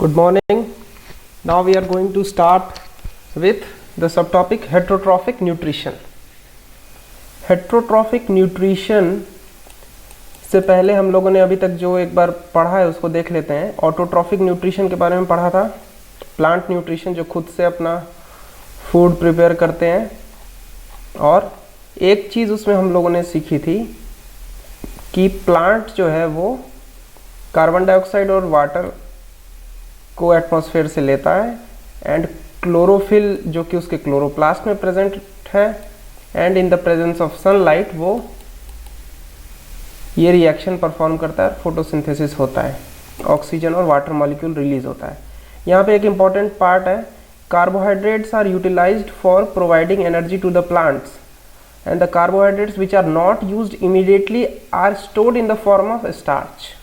Good morning. Now we are going to start with the subtopic heterotrophic nutrition. Heterotrophic nutrition से पहले हम लोगों ने अभी तक जो एक बार पढ़ा है उसको देख लेते हैं. ऑटोट्रॉफिक न्यूट्रिशन के बारे में पढ़ा था. प्लांट न्यूट्रिशन जो खुद से अपना फूड प्रिपेयर करते हैं. और एक चीज़ उसमें हम लोगों ने सीखी थी कि प्लांट जो है वो कार्बन डाइऑक्साइड और वाटर को एटमॉस्फेयर से लेता है एंड क्लोरोफिल जो कि उसके क्लोरोप्लास्ट में प्रेजेंट है and in the presence of sunlight वो ये रिएक्शन परफॉर्म करता है. फोटोसिंथेसिस होता है, ऑक्सीजन और वाटर मॉलिक्यूल रिलीज होता है. यहाँ पे एक इम्पॉर्टेंट पार्ट है, carbohydrates are utilized for providing energy to the plants and the carbohydrates which are not used immediately are stored in the form of starch.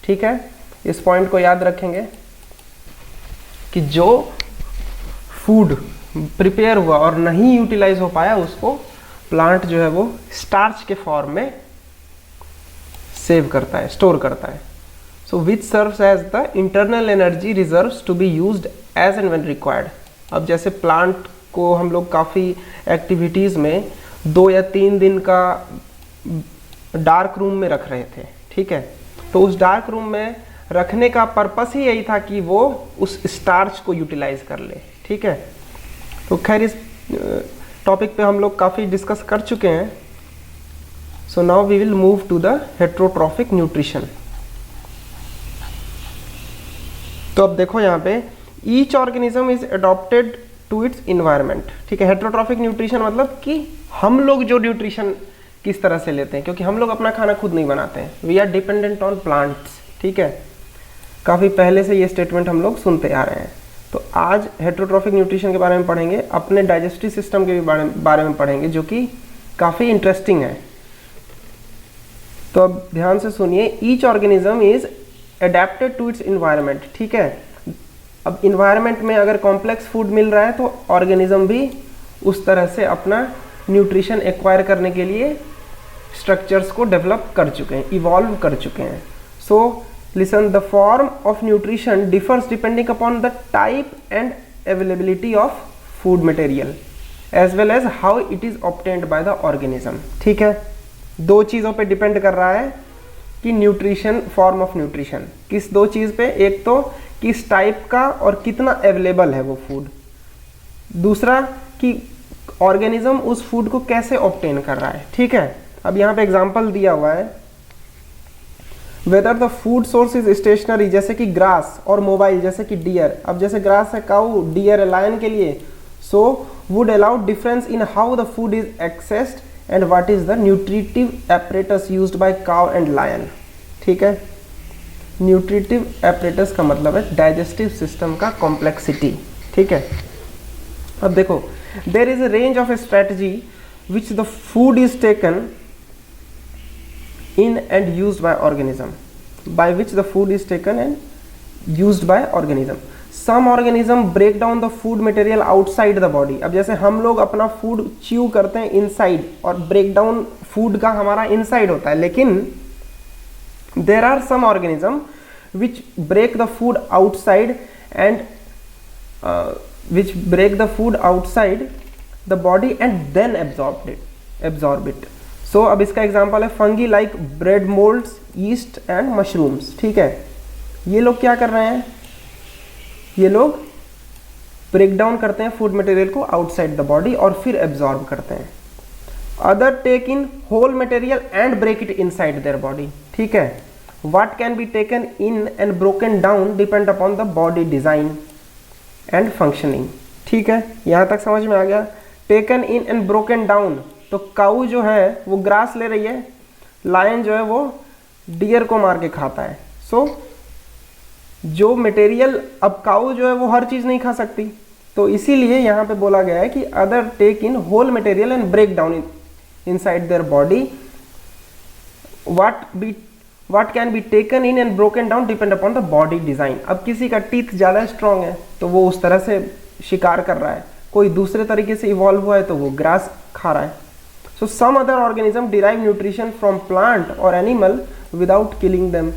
ठीक है, इस पॉइंट को याद रखेंगे कि जो फूड प्रिपेयर हुआ और नहीं यूटिलाइज हो पाया उसको प्लांट जो है वो स्टार्च के फॉर्म में सेव करता है, स्टोर करता है. So which serves as the internal energy reserves to be used as and when required. अब जैसे प्लांट को हम लोग काफ़ी एक्टिविटीज़ में 2 या 3 दिन का डार्क रूम में रख रहे थे. ठीक है, तो उस डार्क रूम में रखने का पर्पस ही यही था कि वो उस स्टार्च को यूटिलाइज कर ले. ठीक है, तो खैर इस टॉपिक पे हम लोग काफ़ी डिस्कस कर चुके हैं. So now we will move to the heterotrophic nutrition. तो अब देखो यहाँ पे each organism is adopted to its environment. ठीक है, हेट्रोट्रॉफिक न्यूट्रिशन मतलब कि हम लोग जो न्यूट्रिशन किस तरह से लेते हैं, क्योंकि हम लोग अपना खाना खुद नहीं बनाते हैं. We are dependent on plants. ठीक है, काफ़ी पहले से ये स्टेटमेंट हम लोग सुनते आ रहे हैं. तो आज हेट्रोट्रॉफिक न्यूट्रिशन के बारे में पढ़ेंगे, अपने डाइजेस्टिव सिस्टम के भी बारे में पढ़ेंगे जो कि काफ़ी इंटरेस्टिंग है. तो अब ध्यान से सुनिए, each organism is adapted to its environment. ठीक है, अब इन्वायरमेंट में अगर कॉम्प्लेक्स फूड मिल रहा है तो ऑर्गेनिज्म भी उस तरह से अपना न्यूट्रिशन एक्वायर करने के लिए स्ट्रक्चर्स को डेवलप कर चुके हैं, इवॉल्व कर चुके हैं. सो listen, the form of nutrition differs depending upon the type and availability of food material as well as how it is obtained by the organism. ठीक है, 2 चीज़ों पे डिपेंड कर रहा है कि न्यूट्रिशन, फॉर्म ऑफ न्यूट्रिशन किस 2 चीज़ पे. एक तो किस टाइप का और कितना अवेलेबल है वो फूड. दूसरा कि ऑर्गेनिज्म उस फूड को कैसे ऑब्टेन कर रहा है. ठीक है, अब यहाँ पे एग्जांपल दिया हुआ है, whether the food source is stationary जैसे कि ग्रास और मोबाइल जैसे कि डियर. अब जैसे ग्रास है काऊ, डियर है लायन के लिए. So would allow difference in how the food is accessed and what is the nutritive apparatus used by cow and lion. ठीक है, न्यूट्रिटिव एपरेटस का मतलब है डाइजेस्टिव सिस्टम का कॉम्प्लेक्सिटी. ठीक है, अब देखो, there is a range of strategy which the food is taken in and used by organism, by which the food is taken and used by organism. Some organism break down the food material outside the body. अब जैसे हम लोग अपना food chew करते हैं inside और break down food का हमारा इनसाइड होता है, लेकिन there are some organism which break the food outside and which break the food outside the body and then absorb it. सो अब इसका एग्जांपल है fungi like bread moulds, east and mushrooms. ठीक है, ये लोग क्या कर रहे हैं, ये लोग ब्रेक डाउन करते हैं फूड मटेरियल को आउटसाइड द बॉडी और फिर एब्जॉर्ब करते हैं. Other take in whole material and break it inside their body. ठीक है, what can be taken in and broken down depend upon the body design and functioning. ठीक है, यहाँ तक समझ में आ गया. Taken in and broken down, तो काऊ जो है वो ग्रास ले रही है, लायन जो है वो डियर को मार के खाता है. सो जो मटेरियल, अब काऊ जो है वो हर चीज़ नहीं खा सकती, तो इसीलिए यहाँ पे बोला गया है कि other take in whole material and break down inside their body. What can be taken in and broken down depend upon the body design. अब किसी का टीथ ज़्यादा स्ट्रांग है तो वो उस तरह से शिकार कर रहा है, कोई दूसरे तरीके से इवॉल्व हुआ है तो वो ग्रास खा रहा है. So some other organism derive nutrition from plant or animal without killing them.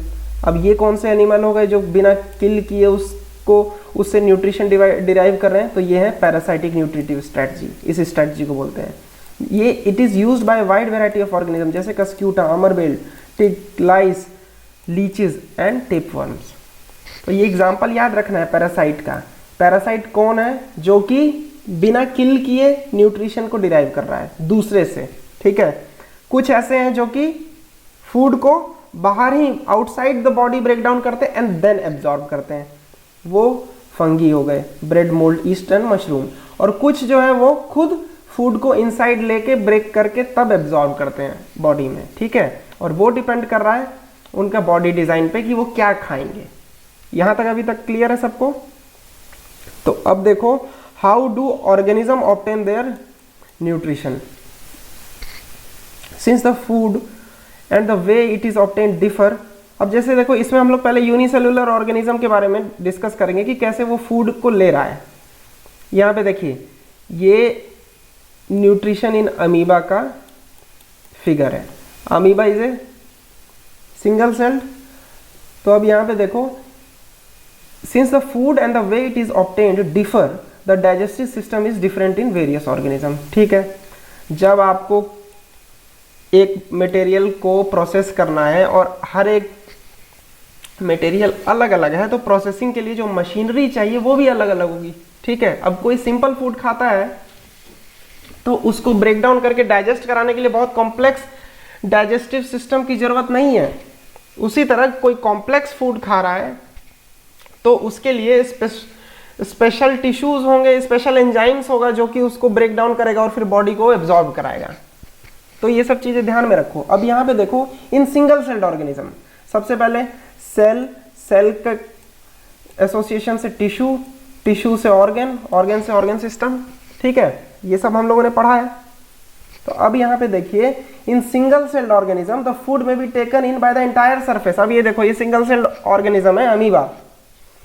अब ये कौन से एनिमल हो गए जो बिना किल किए उस उसको उससे न्यूट्रिशन डिराइव कर रहे हैं, तो ये है पैरासाइटिक न्यूट्रिटिव स्ट्रेटजी, इस स्ट्रेटजी को बोलते हैं। ये it is used by wide variety of organism जैसे कस्क्यूटा, अमरबेल, tick, lice, leeches and tapeworms. तो ये एग्जाम्पल याद रखना है पैरासाइट का। पैरासाइट कौन है? जो कि बिना किल किए न्यूट्रिशन को डिराइव कर रहा है दूसरे से, ठीक है। कुछ ऐसे हैं जो कि फूड को बाहर ही outside the body break down करते हैं एंड देन एब्जॉर्ब करते हैं, वो फंगी हो गए, bread, mould, east and mushroom. और कुछ जो है वो खुद फूड को इनसाइड लेके ब्रेक करके तब एब्जॉर्ब करते हैं बॉडी में, ठीक है। और वो डिपेंड कर रहा है उनका बॉडी डिजाइन पे कि वो क्या खाएंगे। यहां तक अभी तक क्लियर है सबको? तो अब देखो, how do organism obtain their nutrition. Since the food and the way it is obtain differ. अब जैसे देखो, इसमें हम लोग पहले यूनिसेलुलर ऑर्गेनिज्म के बारे में डिस्कस करेंगे कि कैसे वो फूड को ले रहा है। यहाँ पे देखिए, ये न्यूट्रिशन इन अमीबा का फिगर है। Amoeba is a single celled. तो अब यहाँ पे देखो, since the food and the way it is obtained differ the digestive system is different in various organism, ठीक है। जब आपको एक मटेरियल को प्रोसेस करना है और हर एक मटेरियल अलग अलग है, तो प्रोसेसिंग के लिए जो मशीनरी चाहिए वो भी अलग अलग होगी, ठीक है। अब कोई सिंपल फूड खाता है तो उसको ब्रेक डाउन करके डाइजेस्ट कराने के लिए बहुत कॉम्प्लेक्स डाइजेस्टिव सिस्टम की जरूरत नहीं है। उसी तरह कोई कॉम्प्लेक्स फूड खा रहा है तो उसके लिए स्पेशल टिश्यूज होंगे, स्पेशल एंजाइम्स होगा जो कि उसको ब्रेक डाउन करेगा और फिर बॉडी को एब्जॉर्ब कराएगा। तो ये सब चीजें ध्यान में रखो। अब यहाँ पे देखो, इन सिंगल सेल्ड ऑर्गेनिज्म, सबसे पहले सेल का एसोसिएशन से टिश्यू, टिश्यू से ऑर्गन, ऑर्गन से ऑर्गन सिस्टम, ठीक है। ये सब हम लोगों ने पढ़ा है। तो अब यहाँ पे देखिए, in single celled organism the food may be taken in by the entire surface. अब ये देखो, ये सिंगल सेल्ड ऑर्गेनिज्म है अमीबा।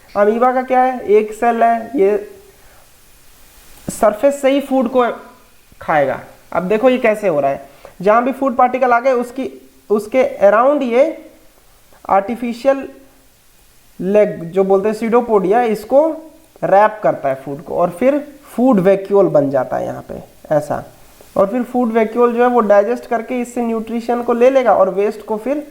अमीबा का क्या है? एक सेल है, ये सरफेस से ही फूड को खाएगा। अब देखो ये कैसे हो रहा है, जहां भी फूड पार्टिकल आ गए उसके अराउंड ये आर्टिफिशियल लेग जो बोलते हैं सीडोपोडिया, इसको रैप करता है फूड को, और फिर फूड वैक्यूल बन जाता है यहाँ पे ऐसा। और फिर फूड वैक्यूल जो है वो डाइजेस्ट करके इससे न्यूट्रिशन को ले लेगा और वेस्ट को फिर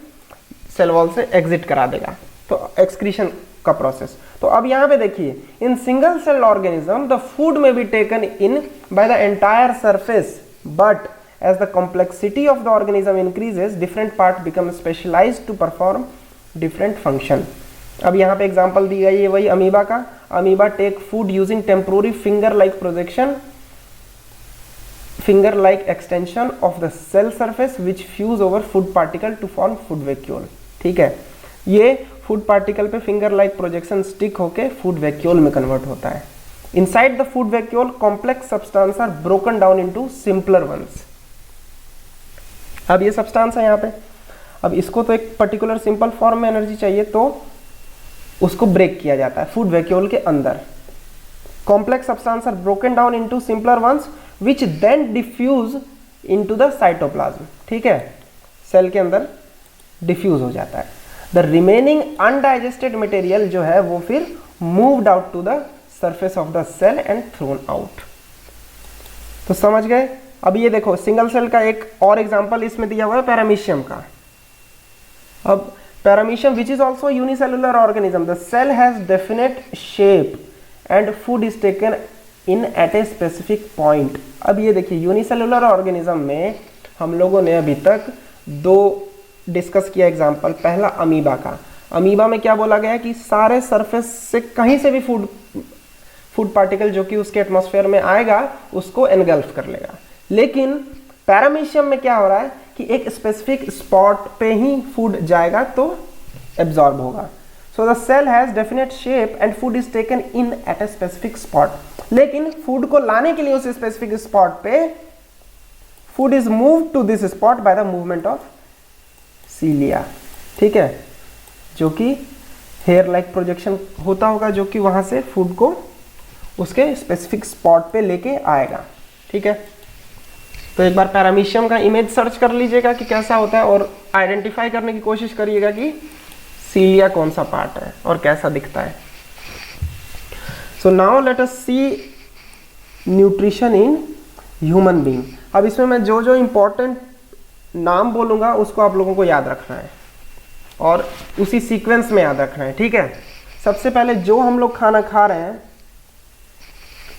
सेल वॉल से एग्जिट करा देगा, तो एक्सक्रीशन का प्रोसेस। तो अब यहाँ पे देखिए, in single cell organism the food may be taken in by the entire surface, but as the complexity of the organism increases, different part become specialized to perform different function. अब यहाँ पे example दी गई है वही amoeba का। Amoeba take food using temporary finger like projection, finger like extension of the cell surface which fuse over food particle to form food vacuole, ठीक है। ये फूड पार्टिकल पे फिंगर लाइक प्रोजेक्शन स्टिक होके food vacuole में convert होता है। Inside the food vacuole complex substance are broken down into simpler ones. अब ये सब्सटेंस है यहाँ पे, अब इसको तो एक पर्टिकुलर सिंपल फॉर्म में एनर्जी चाहिए, तो उसको ब्रेक किया जाता है फूड वैक्यूल के अंदर। Complex substance are broken down into simpler ones which then diffuse into the cytoplasm, ठीक है। सेल के अंदर डिफ्यूज हो जाता है। द रिमेनिंग अनडाइजेस्टेड मटेरियल जो है वो फिर moved out to the surface of the cell and thrown out. तो समझ गए? अब ये देखो, सिंगल सेल का एक और एग्जांपल इसमें दिया हुआ है पैरामीशियम का। अब paramecium which is also unicellular organism, the cell has definite shape and food is taken in at a specific point. अब ये देखिए, यूनिसेलुलर ऑर्गेनिज्म में हम लोगों ने अभी तक दो डिस्कस किया एग्जाम्पल। पहला अमीबा का। अमीबा में क्या बोला गया कि सारे सरफेस से कहीं से भी फूड पार्टिकल जो कि उसके एटमॉस्फेयर में आएगा उसको एनगल्फ कर लेगा। लेकिन पैरामीशियम में क्या हो रहा है कि एक स्पेसिफिक स्पॉट पे ही फूड जाएगा तो एब्जॉर्ब होगा। So the cell has definite shape and food is taken in at a specific spot. लेकिन फूड को लाने के लिए उस स्पेसिफिक स्पॉट पे food is moved to this spot by the movement of cilia, ठीक है, जो कि हेयर लाइक प्रोजेक्शन होता होगा, जो कि वहां से फूड को उसके स्पेसिफिक स्पॉट पे लेके आएगा, ठीक है। तो एक बार पैरामीशियम का इमेज सर्च कर लीजिएगा कि कैसा होता है और आइडेंटिफाई करने की कोशिश करिएगा कि सीलिया कौन सा पार्ट है और कैसा दिखता है। So now let us see nutrition in human being. अब इसमें मैं जो जो इंपॉर्टेंट नाम बोलूँगा उसको आप लोगों को याद रखना है और उसी सीक्वेंस में याद रखना है, ठीक है। सबसे पहले जो हम लोग खाना खा रहे हैं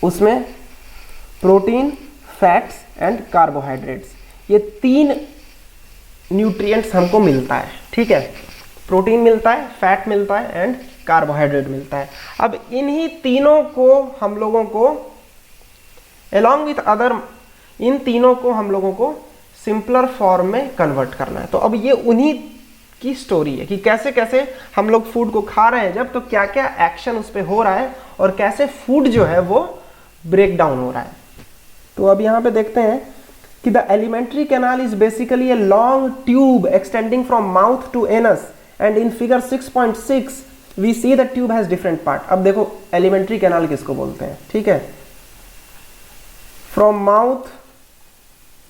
उसमें प्रोटीन, फैट्स एंड कार्बोहाइड्रेट्स, ये 3 न्यूट्रिएंट्स हमको मिलता है, ठीक है। प्रोटीन मिलता है, फैट मिलता है एंड कार्बोहाइड्रेट मिलता है। अब इन्हीं तीनों को हम लोगों को along with अदर, इन तीनों को हम लोगों को सिंपलर फॉर्म में कन्वर्ट करना है। तो अब ये उन्हीं की स्टोरी है कि कैसे कैसे हम लोग फूड को खा रहे हैं जब, तो क्या क्या एक्शन उस पर हो रहा है और कैसे फूड जो है वो ब्रेक डाउन हो रहा है। तो अब यहाँ पे देखते हैं कि the alimentary canal is basically a long tube extending from mouth to anus and in figure 6.6 we see the tube has different part. अब देखो एलिमेंट्री कैनाल किसको बोलते हैं, ठीक है। फ्रॉम माउथ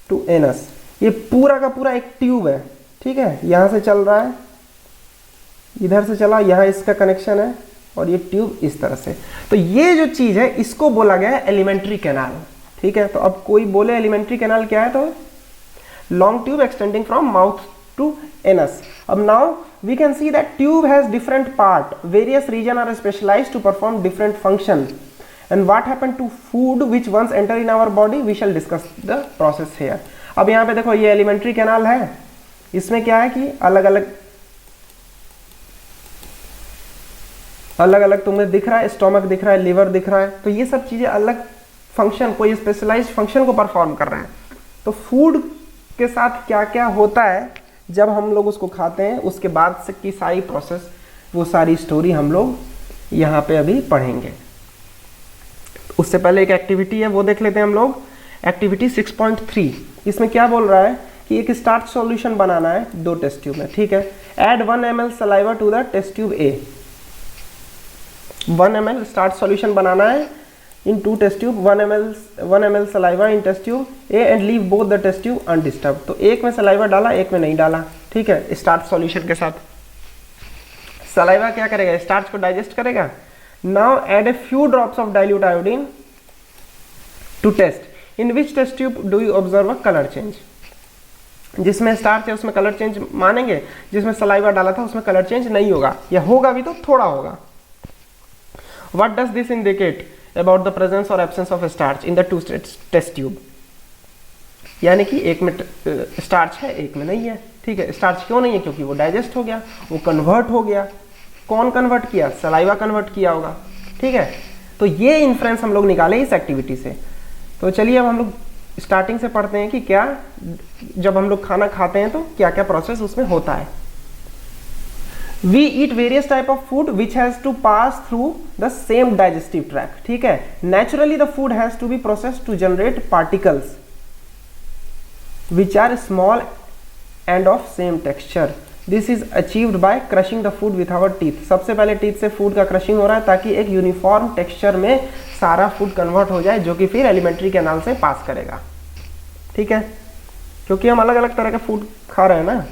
टू एनस, ये पूरा का पूरा एक ट्यूब है, ठीक है। यहां से चल रहा है, इधर से चला, यहां इसका कनेक्शन है और ये ट्यूब इस तरह से। तो ये जो चीज है इसको बोला गया है एलिमेंट्री कैनाल, ठीक है। तो अब कोई बोले एलिमेंट्री कैनाल क्या है, तो long tube extending from mouth to anus. अब now we can see that tube has different part, various region are specialised to perform different function and what happened to food which once enter in our body, we shall discuss the process here। अब यहाँ पे देखो ये alimentary canal है, इसमें क्या है कि अलग अलग तुम्हें दिख रहा है, स्टोमक दिख रहा है, लिवर दिख रहा है, तो ये सब चीजें अलग फंक्शन, कोई स्पेशलाइज्ड फंक्शन को परफॉर्म कर रहे हैं। तो फूड के साथ क्या क्या होता है जब हम लोग उसको खाते हैं, उसके बाद से की सारी प्रोसेस, वो सारी स्टोरी हम लोग यहाँ पे अभी पढ़ेंगे। उससे पहले एक एक्टिविटी है वो देख लेते हैं हम लोग। एक्टिविटी 6.3, इसमें क्या बोल रहा है कि एक स्टार्च सॉल्यूशन बनाना है 2 टेस्ट ट्यूब में, ठीक है। Add 1 ml saliva to the test tube A. 1 ml starch solution बनाना है in 2 test tube, 1 ml saliva in test tube A and leave both the test tube undisturb. तो एक में सलाइवा डाला, एक में नहीं डाला, ठीक है। स्टार्च सॉल्यूशन के साथ सलाइवा क्या करेगा, स्टार्च को डाइजेस्ट करेगा। Now add a few drops of dilute iodine to test. In which test tube do you observe a color change? जिसमें स्टार्च है उसमें कलर चेंज मानेंगे, जिसमें सलाइवा डाला था उसमें कलर चेंज नहीं होगा, या होगा भी तो थोड़ा होगा। What does this indicate about the presence or absence of starch in the 2 test tube? यानी कि एक में स्टार्च है, एक में नहीं है, ठीक है। स्टार्च क्यों नहीं है, क्योंकि वो डाइजेस्ट हो गया, वो कन्वर्ट हो गया। कौन कन्वर्ट किया, सलाइवा कन्वर्ट किया होगा, ठीक है। तो ये इन्फ्रेंस हम लोग निकाले इस एक्टिविटी से। तो चलिए अब हम लोग स्टार्टिंग से पढ़ते हैं कि क्या, जब हम लोग खाना खाते हैं तो क्या क्या प्रोसेस उसमें होता है। We eat various type of food which has to pass through the same digestive track, ठीक है। Naturally the food has to be processed to generate particles which are small and of same texture. This is achieved by crushing the food with our teeth. सबसे पहले teeth से food का crushing हो रहा है ताकि एक यूनिफॉर्म टेक्सचर में सारा फूड कन्वर्ट हो जाए, जो कि फिर एलिमेंट्री कैनाल से पास करेगा, ठीक है। क्योंकि हम अलग अलग तरह का फूड खा रहे हैं ना,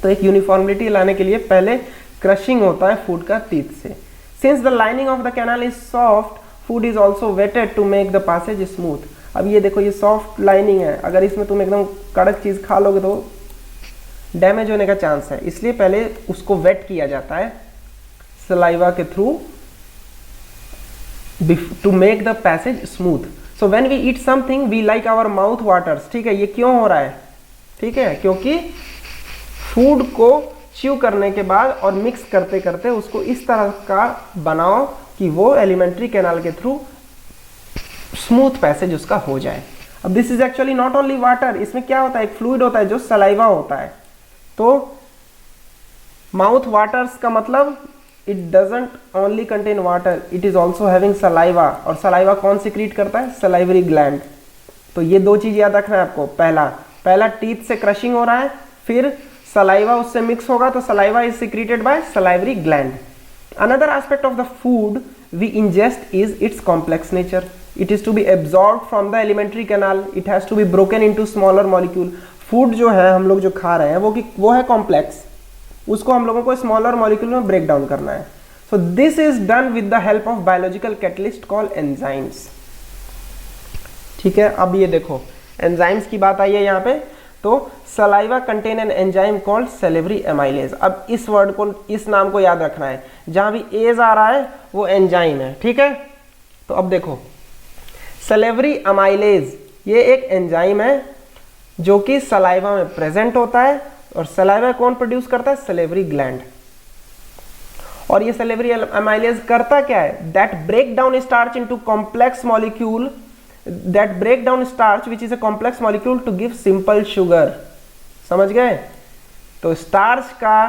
तो एक यूनिफॉर्मिलिटी लाने के लिए पहले क्रशिंग होता है फूड का टीथ से। Since the lining of the canal is soft, food is also wetted to make the passage smooth. अब ये देखो ये सॉफ्ट लाइनिंग है, अगर इसमें तुम एकदम कड़क चीज खा लोगे तो डैमेज होने का चांस है, इसलिए पहले उसको वेट किया जाता है सलाइवा के through to make the passage smooth. So when we eat something we like our mouth waters, ठीक है। ये क्यों हो रहा है, ठीक है, क्योंकि फूड को च्यू करने के बाद और मिक्स करते करते उसको इस तरह का बनाओ कि वो एलिमेंट्री कैनाल के थ्रू स्मूथ पैसेज उसका हो जाए। अब this is actually not only water, इसमें क्या होता है, एक फ्लूइड होता है जो सलाइवा होता है। तो माउथ वाटर्स का मतलब it doesn't only contain water, it is also having saliva. और सलाइवा कौन सिक्रीट करता है, सलाइवरी ग्लैंड। तो ये 2 चीज याद रखना है आपको। पहला टीथ से क्रशिंग हो रहा है, फिर सलाइवा उससे मिक्स होगा, तो saliva is secreted by salivary gland. Another aspect of the food we ingest is its complex nature. It is to be absorbed from the alimentary canal, it has to be broken into smaller molecule. Food जो है हम लोग जो खा रहे हैं वो है कॉम्प्लेक्स, उसको हम लोगों को स्मॉलर मॉलिक्यूल में ब्रेक डाउन करना है। So this is done with the help of biological catalyst called enzymes. ठीक है, अब ये देखो एंजाइम्स की बात आई है यहाँ पे, तो saliva contain an enzyme called salivary amylase. अब इस वर्ड को, इस नाम को याद रखना है, जहां भी एज आ रहा है वो एंजाइम है, ठीक है। तो अब देखो सेलेवरी एमाइलेज ये एक एंजाइम है जो कि सलाइवा में प्रेजेंट होता है, और सलाइवा कौन प्रोड्यूस करता है? Salivary gland. और ये सेलेवरी एमाइलेज करता क्या है? That break down starch into complex molecule, that break down starch which is a complex molecule to give simple sugar. समझ गए? तो स्टार्च का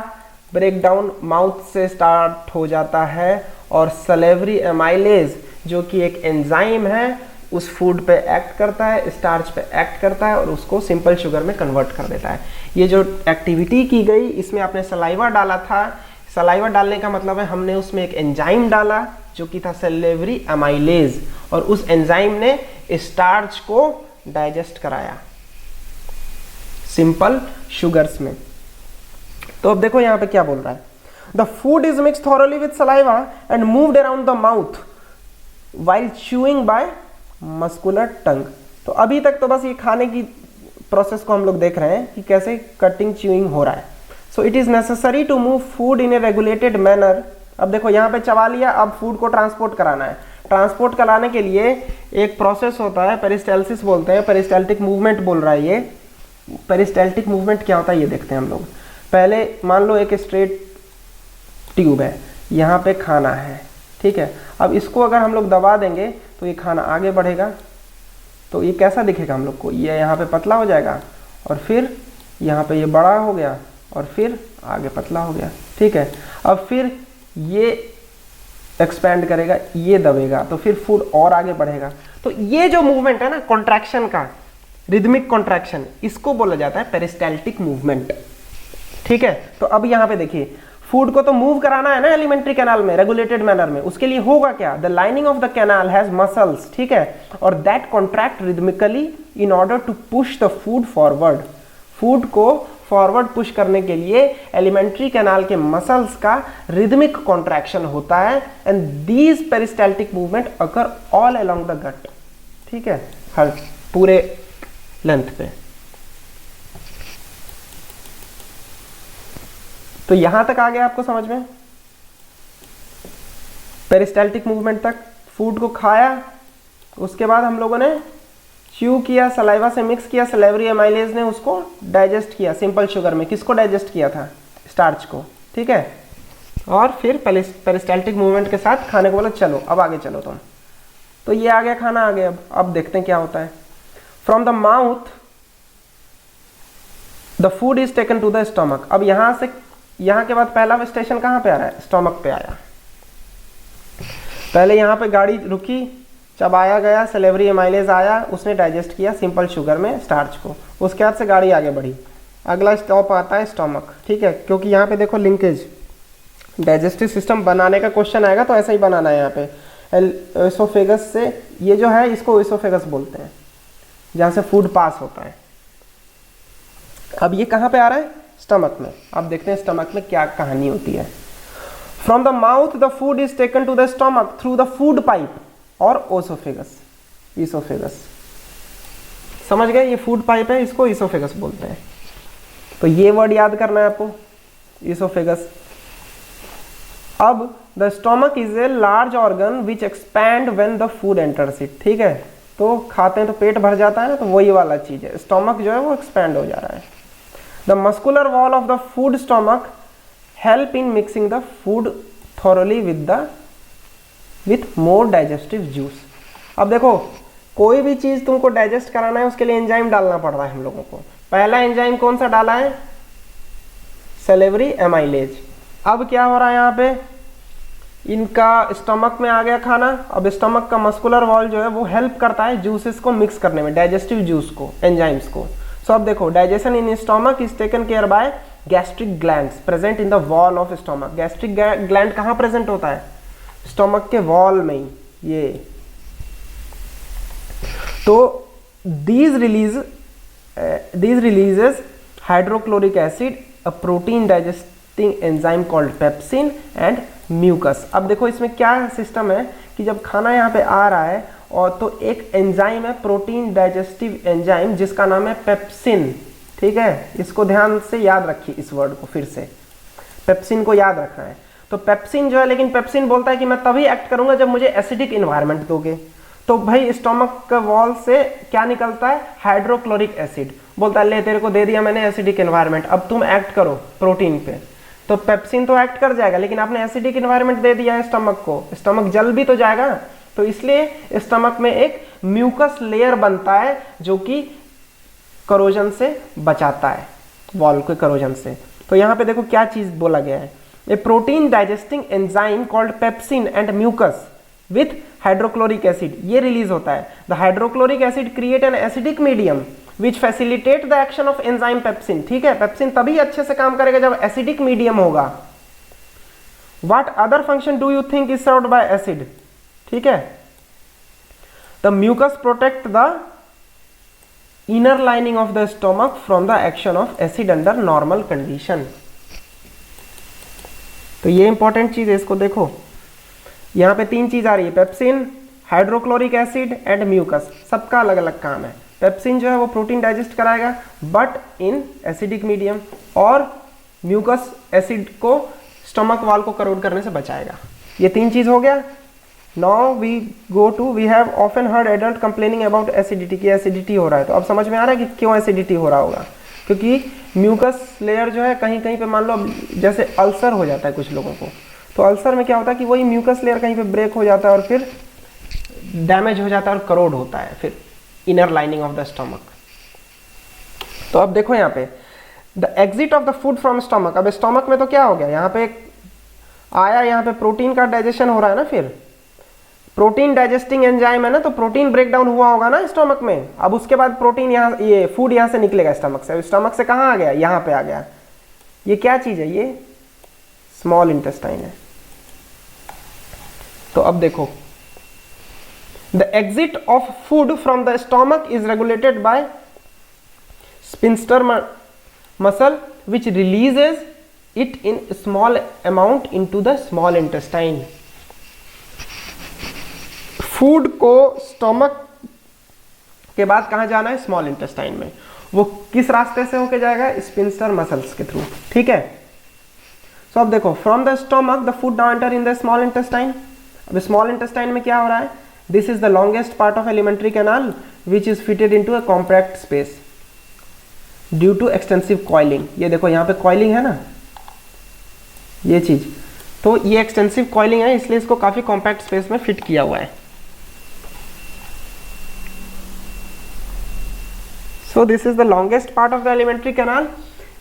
ब्रेक डाउन माउथ से स्टार्ट हो जाता है, और सेलेवरी एमाइलेज जो कि एक एंजाइम है उस फूड पे एक्ट करता है, स्टार्च पे एक्ट करता है और उसको सिंपल शुगर में कन्वर्ट कर देता है। ये जो एक्टिविटी की गई इसमें आपने सलाइवा डाला था, सलाइवा डालने का मतलब है हमने उसमें एक एंजाइम डाला जो कि था सेलेवरी एमाइलेज, और उस एंजाइम ने स्टार्च को डाइजेस्ट कराया सिंपल शुगर्स में। तो अब देखो यहाँ पे क्या बोल रहा है, the food is mixed thoroughly with saliva and moved around the mouth while chewing by muscular tongue. तो अभी तक तो बस ये खाने की प्रोसेस को हम लोग देख रहे हैं कि कैसे कटिंग च्यूइंग हो रहा है। So it is necessary to move food in a regulated manner. अब देखो यहाँ पे चबा लिया, अब फूड को ट्रांसपोर्ट कराना है। ट्रांसपोर्ट कराने के लिए एक प्रोसेस होता है, पेरिस्टाल्सिस बोलते हैं, पेरिस्टाल्टिक मूवमेंट बोल रहा है ये। पेरिस्टाल्टिक मूवमेंट क्या होता है ये देखते हैं हम लोग। पहले मान लो एक स्ट्रेट ट्यूब है, यहाँ पे खाना है, ठीक है। अब इसको अगर हम लोग दबा देंगे तो ये खाना आगे बढ़ेगा, तो ये कैसा दिखेगा हम लोग को? ये यहाँ पे पतला हो जाएगा, और फिर यहाँ पे ये बड़ा हो गया, और फिर आगे पतला हो गया, ठीक है। अब फिर ये एक्सपैंड करेगा, ये दबेगा, तो फिर फूड और आगे बढ़ेगा। तो ये जो मूवमेंट है ना कॉन्ट्रैक्शन का, रिदमिक कॉन्ट्रैक्शन, इसको बोला जाता है पेरिस्टाल्टिक मूवमेंट, ठीक है। तो अब यहाँ पे देखिए फूड को तो मूव कराना है ना एलिमेंट्री कैनाल में रेगुलेटेड मैनर में, उसके लिए होगा क्या? The lining of the canal has muscles, ठीक है, और that contract rhythmically in order to push the food forward. Food को फॉरवर्ड पुश करने के लिए एलिमेंट्री कैनाल के मसल्स का रिदमिक कॉन्ट्रैक्शन होता है, and these peristaltic movement occur all along the gut, ठीक है, हर पूरे लेंथ पे। तो यहां तक आ गया आपको समझ में? पेरिस्टाल्टिक मूवमेंट तक फूड को खाया, उसके बाद हम लोगों ने च्यू किया, सलाइवा से मिक्स किया, सेलेवरी एमाइलेज ने उसको डाइजेस्ट किया सिंपल शुगर में। किसको डाइजेस्ट किया था? स्टार्च को, ठीक है। और फिर पेरिस्टाल्टिक मूवमेंट के साथ खाने को बोला चलो अब आगे चलो तुम। तो ये आ गया, खाना आ गया। अब देखते हैं क्या होता है। From the mouth the food is taken to the stomach. अब यहां से, यहां के बाद पहला स्टेशन कहां पे आ रहा है? स्टमक पे आया। पहले यहां पे गाड़ी रुकी, चबाया गया, सेलेवरी एमाइलेज आया, उसने डाइजेस्ट किया सिंपल शुगर में स्टार्च को, उसके बाद से गाड़ी आगे बढ़ी। अगला स्टॉप आता है स्टमक, ठीक है, क्योंकि यहाँ पे देखो लिंकेज, डाइजेस्टिव सिस्टम बनाने का क्वेश्चन आएगा तो ऐसा ही बनाना है। यहाँ पे इसोफेगस से, ये जो है इसको इसोफेगस बोलते हैं, जहाँ से फूड पास होता है। अब ये कहाँ पे आ रहा है? स्टमक में। अब देखते हैं स्टमक में क्या कहानी होती है। From the mouth the food is taken to the stomach through the food pipe और ओसोफेगस, इसोफेगस। समझ गए? ये फूड पाइप है, इसको इसोफेगस बोलते हैं। तो ये वर्ड याद करना है आपको, इसोफेगस। अब the stomach is a large organ which expand when the food enters it, ठीक है। तो खाते हैं तो पेट भर जाता है ना, तो वही वाला चीज है। स्टोमक जो है वो एक्सपैंड हो जा रहा है। The muscular wall of the food stomach help in mixing the food thoroughly with more digestive juice. अब देखो कोई भी चीज तुमको डाइजेस्ट कराना है उसके लिए एंजाइम डालना पड़ रहा है हम लोगों को। पहला एंजाइम कौन सा डाला है? Salivary amylase. अब क्या हो रहा है यहाँ पे? इनका स्टमक में आ गया खाना। अब स्टमक का मस्कुलर वॉल जो है वो हेल्प करता है जूसेस को मिक्स करने में, डाइजेस्टिव जूस को, एंजाइम्स को। सो अब देखो, digestion in stomach is taken care by gastric glands present in the wall of stomach. Gastric gland कहाँ प्रेजेंट होता है? स्टमक के वॉल में ही। ये तो these releases hydrochloric acid, a protein digesting enzyme called pepsin, and mucus. अब देखो इसमें क्या सिस्टम है कि जब खाना यहाँ पे आ रहा है और तो एक एंजाइम है, प्रोटीन डाइजेस्टिव एंजाइम, जिसका नाम है पेप्सिन। ठीक है, इसको ध्यान से याद रखिए, इस वर्ड को फिर से, पेप्सिन को याद रखना है। तो पेप्सिन जो है, लेकिन पेप्सिन बोलता है कि मैं तभी एक्ट करूंगा जब मुझे एसिडिक इन्वायरमेंट दोगे। तो भाई स्टोमक वॉल से क्या निकलता है, हाइड्रोक्लोरिक एसिड। बोलता है ले तेरे को दे दिया मैंने एसिडिक एनवायरनमेंट, अब तुम एक्ट करो प्रोटीन पे। तो पेप्सिन तो एक्ट कर जाएगा, लेकिन आपने एसिडिक एनवायरनमेंट दे दिया है स्टमक को, स्टमक जल भी तो जाएगा। तो इसलिए स्टमक में एक म्यूकस लेयर बनता है जो कि करोजन से बचाता है, वॉल के करोजन से। तो यहाँ पे देखो क्या चीज बोला गया है, a protein digesting enzyme called pepsin and mucus with hydrochloric acid, ये रिलीज होता है। The hydrochloric acid create an acidic medium which facilitate the action of enzyme pepsin. ठीक है, पेप्सिन तभी अच्छे से काम करेगा जब एसिडिक मीडियम होगा। What other function do you think is served by acid? ठीक है, the mucus protect the inner lining of the stomach from the action of acid under normal condition. तो ये इंपॉर्टेंट चीज है, इसको देखो, यहां पे तीन चीज आ रही है, pepsin, hydrochloric acid and mucus. सबका अलग अलग काम है। पेप्सिन जो है वो प्रोटीन डाइजेस्ट कराएगा बट इन एसिडिक मीडियम, और म्यूकस एसिड को स्टमक वाल को करोड करने से बचाएगा। ये तीन चीज हो गया। Now we go to, we have often heard adult complaining about acidity, की एसिडिटी हो रहा है। तो अब समझ में आ रहा है कि क्यों एसिडिटी हो रहा होगा, क्योंकि म्यूकस लेयर जो है कहीं कहीं पे मान लो जैसे अल्सर हो जाता है कुछ लोगों को, तो अल्सर में क्या होता है कि वही म्यूकस लेयर कहीं पे ब्रेक हो जाता है और फिर डैमेज हो जाता है और करोड होता है फिर inner lining of the stomach. तो अब देखो यहाँ पे the exit of the food from stomach. अब स्टमक में तो क्या हो गया, यहाँ पे आया, यहाँ पे प्रोटीन का डाइजेशन हो रहा है ना, फिर प्रोटीन डाइजेस्टिंग एंजाइम है ना, तो प्रोटीन ब्रेक डाउन हुआ होगा ना स्टमक में। अब उसके बाद प्रोटीन यहाँ, ये फूड यहाँ से निकलेगा स्टमक से। स्टमक से कहाँ आ गया, यहाँ पे आ गया। ये क्या चीज है, ये स्मॉल इंटेस्टाइन है। तो अब देखो, the exit of food from the stomach is regulated by sphincter muscle which releases it in small amount into the small intestine. Food को स्टमक के बाद कहां जाना है, स्मॉल इंटेस्टाइन में। वो किस रास्ते से होके जाएगा, स्पिंस्टर मसल्स के थ्रू। ठीक है, सो अब देखो, from the stomach the food now enter in the small intestine. अब स्मॉल इंटेस्टाइन में क्या हो रहा है, this is the longest part of alimentary canal which is fitted into a compact space due to extensive coiling. ये देखो यहाँ पे कॉइलिंग है ना, ये चीज, तो ये एक्सटेंसिव कॉइलिंग है, इसलिए इसको काफी कॉम्पैक्ट स्पेस में फिट किया हुआ है। So this is the longest part of the alimentary canal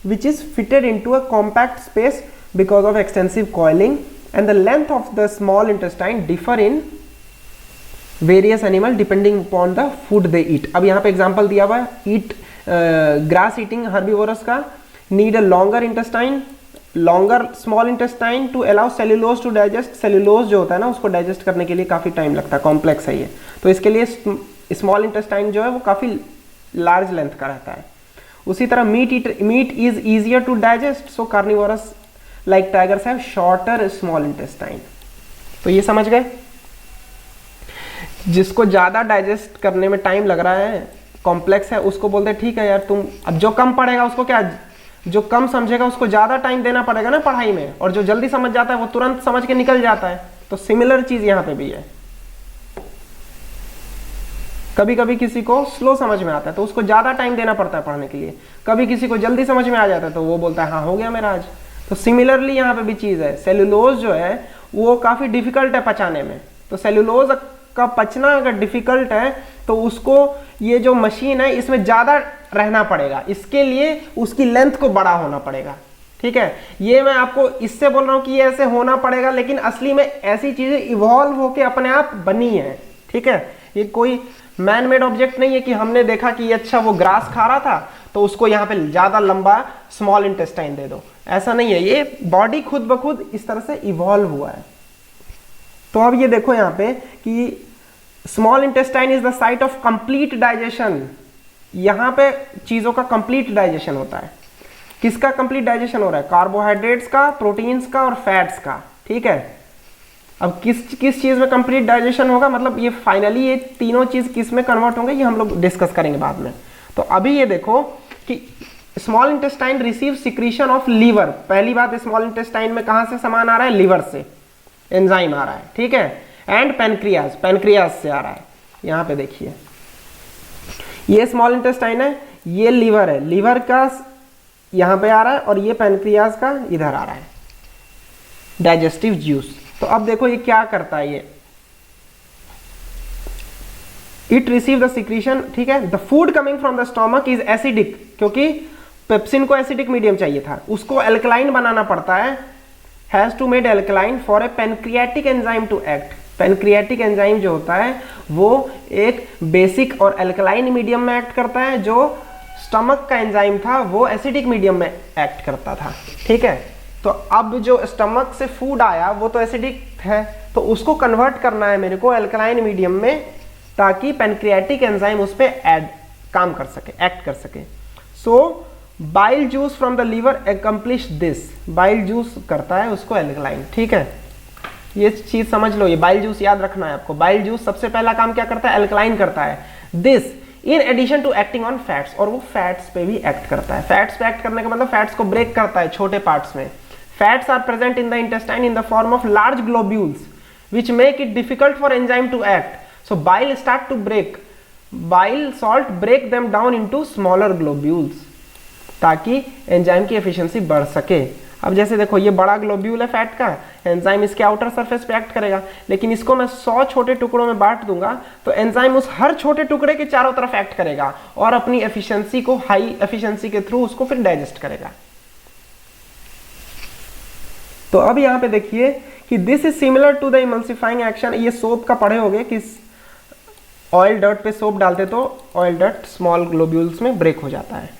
which is fitted into a compact space because of extensive coiling, and the length of the small intestine differ in various animal depending upon the food they eat. अब यहाँ पे example दिया हुआ है, eat grass eating herbivores का need a longer intestine, longer small intestine to allow cellulose to digest. cellulose जो होता है ना, उसको digest करने के लिए काफ़ी टाइम लगता है, कॉम्प्लेक्स है ये, तो इसके लिए स्मॉल इंटेस्टाइन जो है वो काफ़ी लार्ज लेंथ का रहता है। उसी तरह meat is easier to digest, so carnivorous like tigers have shorter small intestine. तो ये समझ गए, जिसको ज्यादा डाइजेस्ट करने में टाइम लग रहा है, कॉम्प्लेक्स है, उसको बोलते हैं ठीक है यार तुम, अब जो कम पढ़ेगा उसको क्या, जो कम समझेगा उसको ज्यादा टाइम देना पड़ेगा ना पढ़ाई में, और जो जल्दी समझ जाता है वो तुरंत समझ के निकल जाता है। तो सिमिलर चीज यहाँ पे भी है, कभी कभी किसी को स्लो समझ में आता है तो उसको ज्यादा टाइम देना पड़ता है पढ़ने के लिए, कभी किसी को जल्दी समझ में आ जाता है तो वो बोलता है हाँ हो गया मेरा आज। तो सिमिलरली यहाँ पे भी चीज है, सेल्यूलोज जो है वो काफी डिफिकल्ट है पचाने में, तो सेल्यूलोज का पचना अगर डिफिकल्ट है तो उसको ये जो मशीन है इसमें ज्यादा रहना पड़ेगा, इसके लिए उसकी लेंथ को बड़ा होना पड़ेगा। ठीक है, ये मैं आपको इससे बोल रहा हूँ कि ये ऐसे होना पड़ेगा, लेकिन असली में ऐसी चीजें इवॉल्व होके अपने आप बनी है। ठीक है, ये कोई मैन मेड ऑब्जेक्ट नहीं है कि हमने देखा कि अच्छा वो ग्रास खा रहा था तो उसको यहाँ पे ज्यादा लंबा स्मॉल इंटेस्टाइन दे दो, ऐसा नहीं है, ये बॉडी खुद ब खुद इस तरह से इवॉल्व हुआ है। तो अब ये देखो यहाँ पे कि small intestine is the site of complete digestion, यहाँ पे चीजों का कंप्लीट डाइजेशन होता है। किसका कंप्लीट डाइजेशन हो रहा है, कार्बोहाइड्रेट्स का, प्रोटीन्स का और फैट्स का। ठीक है, अब किस किस चीज़ में कंप्लीट डाइजेशन होगा, मतलब ये फाइनली ये तीनों चीज़ किस में कन्वर्ट होंगे ये हम लोग डिस्कस करेंगे बाद में। तो अभी ये देखो कि small intestine receive secretion of liver. पहली बात, स्मॉल इंटेस्टाइन में कहाँ से सामान आ रहा है, लीवर से एंजाइम आ रहा है, ठीक है। एंड पैनक्रियाज, पैनक्रियाज से आ रहा है। यहाँ पे देखिए ये स्मॉल इंटेस्टाइन है, ये लीवर है, लीवर का यहाँ पे आ रहा है और ये पैनक्रियाज का इधर आ रहा है डाइजेस्टिव जूस। तो अब देखो ये क्या करता है, ये इट रिसीव द सिक्रीशन, ठीक है। The food coming from the stomach is acidic, क्योंकि पेप्सिन को एसिडिक मीडियम चाहिए था, उसको एल्कलाइन बनाना पड़ता है, has to made alkaline for a pancreatic enzyme to act. Pancreatic enzyme जो होता है वो एक बेसिक और एल्कलाइन मीडियम में एक्ट करता है, जो स्टमक का एंजाइम था वो एसिडिक मीडियम में एक्ट करता था, ठीक है। तो अब जो स्टमक से फूड आया वो तो एसिडिक है, तो उसको कन्वर्ट करना है मेरे को एल्कलाइन मीडियम में, ताकि पैनक्रियाटिक एंजाइम उस पर काम कर सके, एक्ट कर सके। So bile juice from the liver accomplish this, bile juice करता है उसको एल्कलाइन, ठीक है। ये चीज समझ लो, ये बाइल जूस याद रखना है आपको। बाइल जूस सबसे पहला काम क्या करता है, एल्कलाइन करता है। This in addition to acting on fats, और वो फैट्स पे भी एक्ट करता है। फैट्स पे एक्ट करने का मतलब फैट्स को ब्रेक करता है छोटे पार्ट्स में। Fats are present in the intestine in the form of large globules which make it difficult for enzyme to act. So bile start to break, bile salt break them down into smaller globules, ताकि enzyme की efficiency बढ़ सके। अब जैसे देखो ये बड़ा globule है फैट का, एंजाइम इसके आउटर सरफेस पे एक्ट करेगा, लेकिन इसको मैं 100 छोटे टुकड़ों में बांट दूंगा तो एंजाइम उस हर छोटे टुकड़े के चारों तरफ एक्ट करेगा और अपनी एफिशिएंसी को, हाई एफिशिएंसी के थ्रू उसको फिर डाइजेस्ट करेगा। तो अब यहाँ पे देखिए कि this is similar to the emulsifying action. ये सोप का पढ़े होंगे कि ऑयल डर्ट पे सोप डालते तो ऑयल डर्ट स्मॉल ग्लोब्यूल्स में ब्रेक हो जाता है।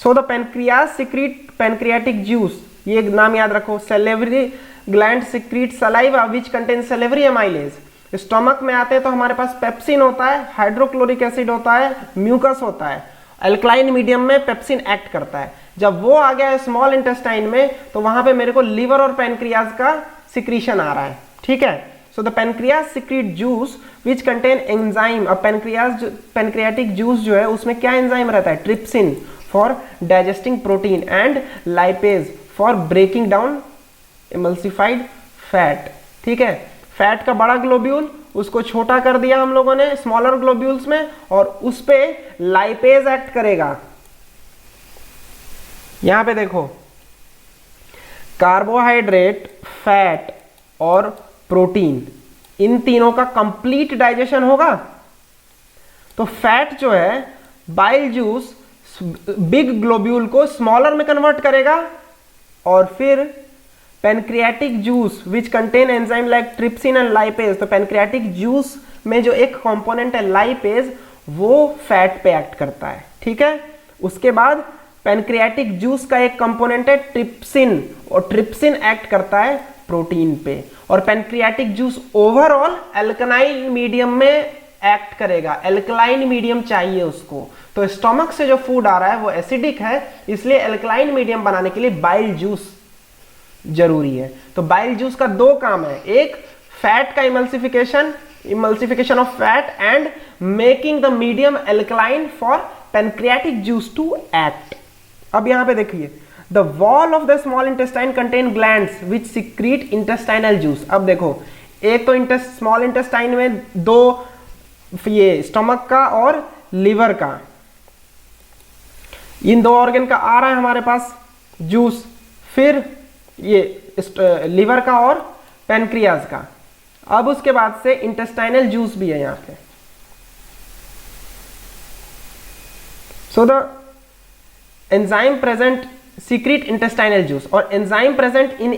So the pancreas secrete pancreatic juice, ये नाम याद रखो। Salivary gland secrete saliva which contain salivary amylase. Stomach में आते हैं तो हमारे पास पेप्सिन होता है, हाइड्रोक्लोरिक एसिड होता है, म्यूकस होता है, अल्कलाइन मीडियम में पेप्सिन एक्ट करता है। जब वो आ गया है स्मॉल इंटेस्टाइन में तो वहां पे मेरे को लीवर और पैनक्रियाज का सिक्रीशन आ रहा है, ठीक है। So the pancreas secrete juice which contain enzyme। अब पैनक्रियाटिक जूस जो है उसमें क्या एंजाइम रहता है, trypsin for digesting protein and lipase for breaking down emulsified fat, ठीक है। फैट का बड़ा ग्लोब्यूल उसको छोटा कर दिया हम लोगों ने स्मॉलर ग्लोब्यूल्स में, और उस पे लाइपेज एक्ट करेगा। यहां पे देखो कार्बोहाइड्रेट, फैट और प्रोटीन, इन तीनों का कंप्लीट डाइजेशन होगा। तो फैट जो है बाइल जूस बिग ग्लोब्यूल को स्मॉलर में कन्वर्ट करेगा, और फिर pancreatic juice which contain enzyme like trypsin and lipase. तो पैनक्रियाटिक जूस में जो एक कंपोनेंट है लाइपेज वो फैट पे एक्ट करता है, ठीक है। उसके बाद पैनक्रियाटिक जूस का एक कंपोनेंट है ट्रिप्सिन, और ट्रिप्सिन एक्ट करता है प्रोटीन पे। और pancreatic juice overall alkaline medium में एक्ट करेगा, एल्कलाइन मीडियम चाहिए उसको। तो स्टोमक से जो फूड आ रहा है वो एसिडिक है, इसलिए एल्कलाइन मीडियम बनाने के लिए बाइल जूस जरूरी है। तो बाइल जूस का दो काम है, एक फैट का emulsification of fat and making the medium alkaline for pancreatic juice to act. अब यहां पे देखिए the wall of the small intestine contain glands which secrete intestinal juice. अब देखो एक तो स्मॉल इंटेस्टाइन में दो, ये स्टमक का और लिवर का, इन दो ऑर्गन का आ रहा है हमारे पास जूस, फिर ये लिवर का और पैनक्रियाज का। अब उसके बाद से इंटेस्टाइनल जूस भी है यहां पे। So the enzyme present secrete intestinal juice, और enzyme present in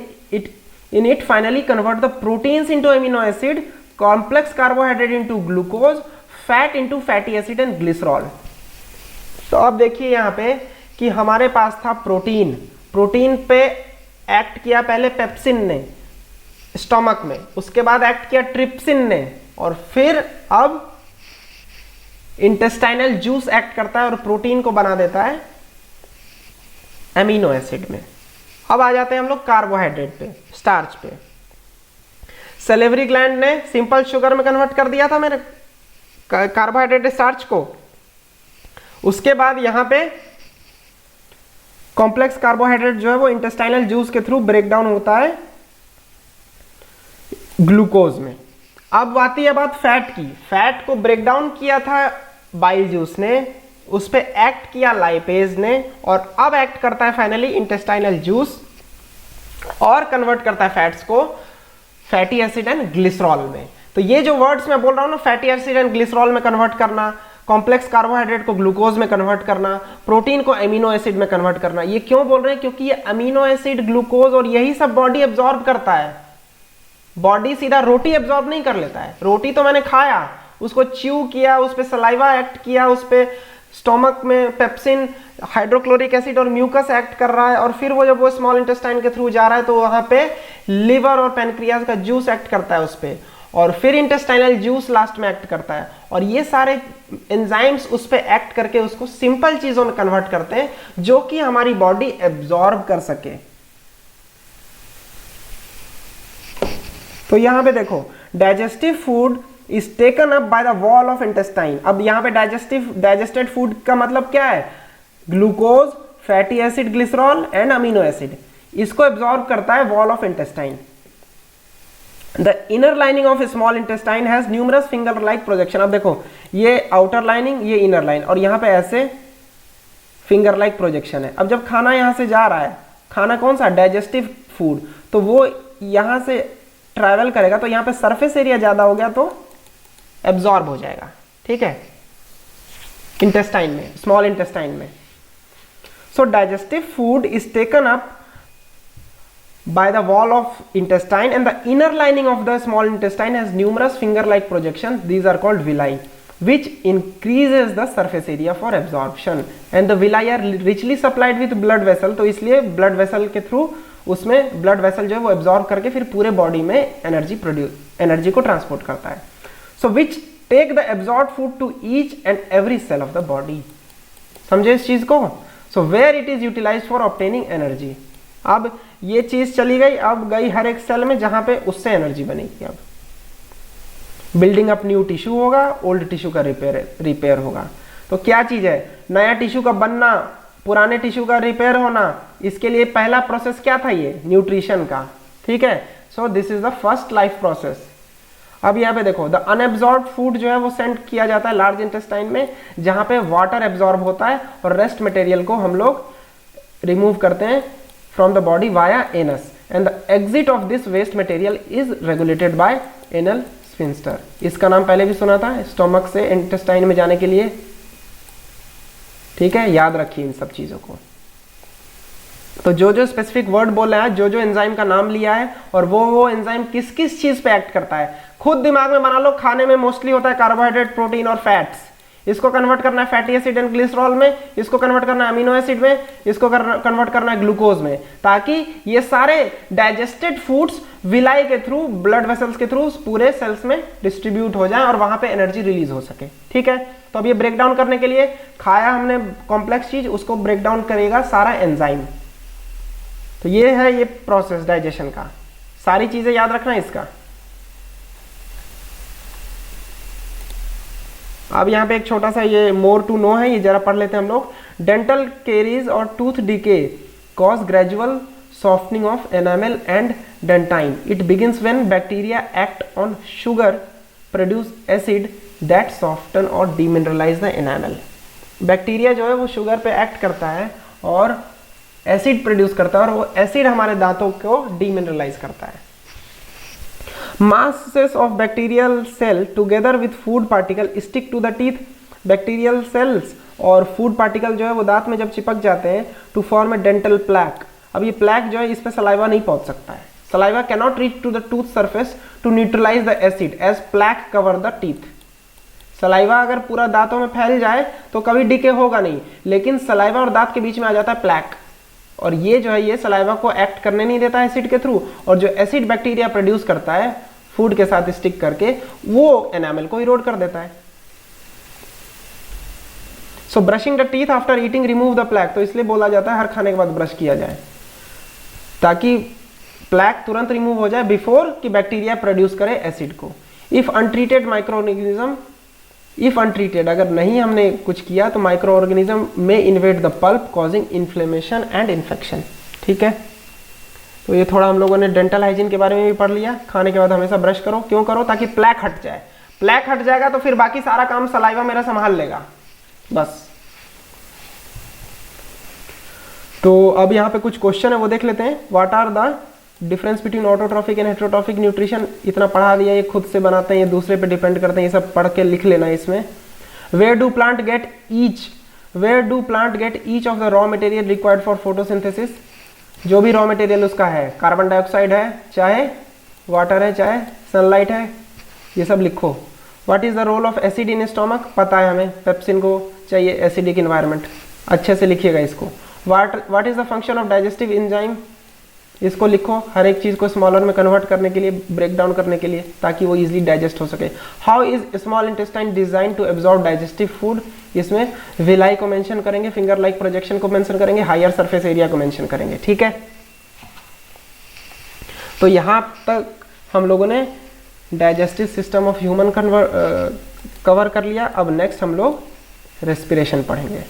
it finally convert the proteins into amino acid, complex carbohydrate into glucose, fat into fatty acid and glycerol। तो अब देखिए यहाँ पे कि हमारे पास था प्रोटीन, प्रोटीन पे एक्ट किया पहले पेप्सिन ने स्टोमक में, उसके बाद एक्ट किया ट्रिप्सिन ने, और फिर अब इंटेस्टाइनल जूस एक्ट करता है और प्रोटीन को बना देता है एमिनो एसिड में। अब आ जाते हैं हम लोग कार्बोहाइड्रेट पे, स्टार्च पे। सेलेवरी ग्लैंड ने सिंपल शुगर में कन्वर्ट कर दिया था मेरे कार्बोहाइड्रेट स्टार्च को। उसके बाद यहां पे कॉम्प्लेक्स कार्बोहाइड्रेट जो है वो इंटेस्टाइनल जूस के थ्रू ब्रेक डाउन होता है ग्लूकोज में। अब आती है बात फैट की। फैट को ब्रेक डाउन किया था बाइल जूस ने, उस पे एक्ट किया लाइपेज ने, और अब एक्ट करता है फाइनली इंटेस्टाइनल जूस और कन्वर्ट करता है फैट्स को फैटी एसिड एंड ग्लिसरॉल में। तो ये जो वर्ड्स मैं बोल रहा हूं ना, फैटी एसिड एंड ग्लिसरॉल में कन्वर्ट करना, कॉम्प्लेक्स कार्बोहाइड्रेट को ग्लूकोज में कन्वर्ट करना, प्रोटीन को अमीनो एसिड में कन्वर्ट करना, ये क्यों बोल रहे हैं? क्योंकि ये अमीनो एसिड, ग्लूकोज और यही सब बॉडी एब्जॉर्ब करता है। बॉडी सीधा रोटी एब्जॉर्ब नहीं कर लेता है। रोटी तो मैंने खाया, उसको च्यू किया, उस पर सलाइवा एक्ट किया, उस पर स्टोमक में पेप्सिन, हाइड्रोक्लोरिक एसिड और म्यूकस एक्ट कर रहा है, और फिर वो जब वो स्मॉल इंटेस्टाइन के थ्रू जा रहा है तो वहां पे लिवर और पैनक्रियाज का जूस एक्ट करता है उस पर, और फिर इंटेस्टाइनल जूस लास्ट में एक्ट करता है, और ये सारे एंजाइम्स उस पर एक्ट करके उसको सिंपल चीजों में कन्वर्ट करते हैं जो कि हमारी बॉडी एब्जॉर्ब कर सके। तो यहां पे देखो, digestive food is taken up by the wall of intestine. अब यहां पे डाइजेस्टेड फूड का मतलब क्या है? Glucose, fatty acid, glycerol and amino acid, इसको एब्जॉर्ब करता है wall of intestine. The inner lining of small intestine has numerous finger like projection. अब देखो, ये आउटर लाइनिंग, ये इनर लाइन, और यहां पे ऐसे फिंगर लाइक प्रोजेक्शन है। अब जब खाना यहां से जा रहा है, खाना कौन सा? डाइजेस्टिव फूड, तो वो यहां से ट्रैवल करेगा, तो यहां पे सरफेस एरिया ज्यादा हो गया तो एब्जॉर्ब हो जाएगा, ठीक है, इंटेस्टाइन में, स्मॉल इंटेस्टाइन में। So digestive food is taken up by the wall of intestine, and the inner lining of the small intestine has numerous finger like projections. These are called villi, which increases the surface area for absorption, and the villi are richly supplied with blood vessel. तो इसलिए blood vessel के through उसमें blood vessel जो है वो absorb करके फिर पूरे body में energy को transport करता है। So which take the absorbed food to each and every cell of the body. समझे इस चीज को? So where it is utilized for obtaining energy. अब ये चीज चली गई, अब गई हर एक सेल में जहां पे उससे एनर्जी बनेगी। अब बिल्डिंग अप न्यू टिश्यू होगा, ओल्ड टिश्यू का रिपेयर होगा। तो क्या चीज है? नया टिश्यू का बनना, पुराने टिश्यू का रिपेयर होना, इसके लिए पहला प्रोसेस क्या था? ये न्यूट्रिशन का, ठीक है। So this is the first life process. अब यहाँ पे देखो, द अनएब्जॉर्ब्ड फूड जो है वो सेंड किया जाता है लार्ज इंटेस्टाइन में, जहां पे वाटर एब्जॉर्ब होता है, और रेस्ट मटेरियल को हम लोग रिमूव करते हैं from the body via anus, and the exit of this waste material is regulated by anal sphincter. इसका नाम पहले भी सुना था, स्टोमक से इंटेस्टाइन में जाने के लिए, ठीक है, याद रखिए इन सब चीजों को। तो जो जो स्पेसिफिक वर्ड बोला है, जो जो एंजाइम का नाम लिया है, और वो एंजाइम किस किस चीज पे एक्ट करता है, खुद दिमाग में बना लो। खाने में मोस्टली होता है कार्बोहाइड्रेट, प्रोटीन और फैट्स, इसको कन्वर्ट करना है फैटी एसिड एंड ग्लिसरॉल में, इसको कन्वर्ट करना है अमीनो एसिड में, इसको कन्वर्ट करना है ग्लूकोज में, ताकि ये सारे डाइजेस्टेड फूड्स विलाई के थ्रू, ब्लड वेसल्स के थ्रू पूरे सेल्स में डिस्ट्रीब्यूट हो जाए और वहां पे एनर्जी रिलीज हो सके, ठीक है। तो अब ये ब्रेक डाउन करने के लिए खाया हमने कॉम्प्लेक्स चीज, उसको ब्रेक डाउन करेगा सारा एंजाइम। तो ये है ये प्रोसेस डाइजेशन का, सारी चीजें याद रखना इसका। अब यहाँ पे एक छोटा सा ये मोर टू नो है, ये जरा पढ़ लेते हैं हम लोग। डेंटल केरीज और tooth decay cause gradual softening of enamel and dentine. It begins when bacteria act on sugar produce acid that soften और डीमिनरलाइज द एनामेल। बैक्टीरिया जो है वो शुगर पे एक्ट करता है और एसिड प्रोड्यूस करता है, और वो एसिड हमारे दांतों को डीमिनरलाइज करता है। Masses of bacterial cell together with food particle stick to the teeth. Bacterial cells और food particle जो है वो दांत में जब चिपक जाते हैं to form a dental plaque. अब ये plaque जो है इस पे saliva नहीं पहुंच सकता है। Saliva cannot reach to the tooth surface to neutralize the acid as plaque cover the teeth. saliva अगर पूरा दांतों में फैल जाए तो कभी डिके होगा नहीं, लेकिन saliva और दांत के बीच में आ जाता है plaque, और ये जो है ये सलाइवा को एक्ट करने नहीं देता एसिड के थ्रू, और जो एसिड बैक्टीरिया प्रोड्यूस करता है फूड के साथ स्टिक करके, वो एनामल को इरोड कर देता है। So brushing the teeth after eating remove the plaque. तो इसलिए बोला जाता है हर खाने के बाद ब्रश किया जाए, ताकि प्लैक तुरंत रिमूव हो जाए बिफोर कि बैक्टीरिया प्रोड्यूस करे एसिड को। If untreated micro organism, if untreated अगर नहीं हमने कुछ किया तो माइक्रो ऑर्गेनिज्म में invade the pulp causing inflammation and infection. ठीक है, तो ये थोड़ा हम लोगों ने डेंटल हाइजीन के बारे में भी पढ़ लिया। खाने के बाद हमेशा ब्रश करो, क्यों करो? ताकि प्लैक हट जाए। प्लैक हट जाएगा तो फिर बाकी सारा काम सलाइवा मेरा संभाल लेगा बस। तो अब यहाँ पे कुछ क्वेश्चन है वो देख लेते हैं। What are the difference between autotrophic and heterotrophic nutrition? इतना पढ़ा दिया, ये खुद से बनाते हैं, ये दूसरे पे डिपेंड करते हैं, ये सब पढ़ के लिख लेना इसमें। Where do plant get each of the raw material required for photosynthesis? जो भी रॉ मटेरियल उसका है, कार्बन डाइऑक्साइड है, चाहे वाटर है, चाहे सनलाइट है, ये सब लिखो। What is the role of acid in stomach? पता है हमें, पेप्सिन को चाहिए एसिडिक इन्वायरमेंट, अच्छे से लिखिएगा इसको। What is the function of digestive enzyme? इसको लिखो, हर एक चीज़ को स्मॉलर में कन्वर्ट करने के लिए, ब्रेक डाउन करने के लिए, ताकि वो इजीली डाइजेस्ट हो सके। How is small intestine design to absorb digestive food? इसमें विलाई को मेंशन करेंगे, फिंगर लाइक प्रोजेक्शन को मेंशन करेंगे, हायर सरफेस एरिया को मेंशन करेंगे। ठीक है, तो यहाँ तक हम लोगों ने digestive system of human cover कर लिया। अब नेक्स्ट हम लोग रेस्पिरेशन पढ़ेंगे।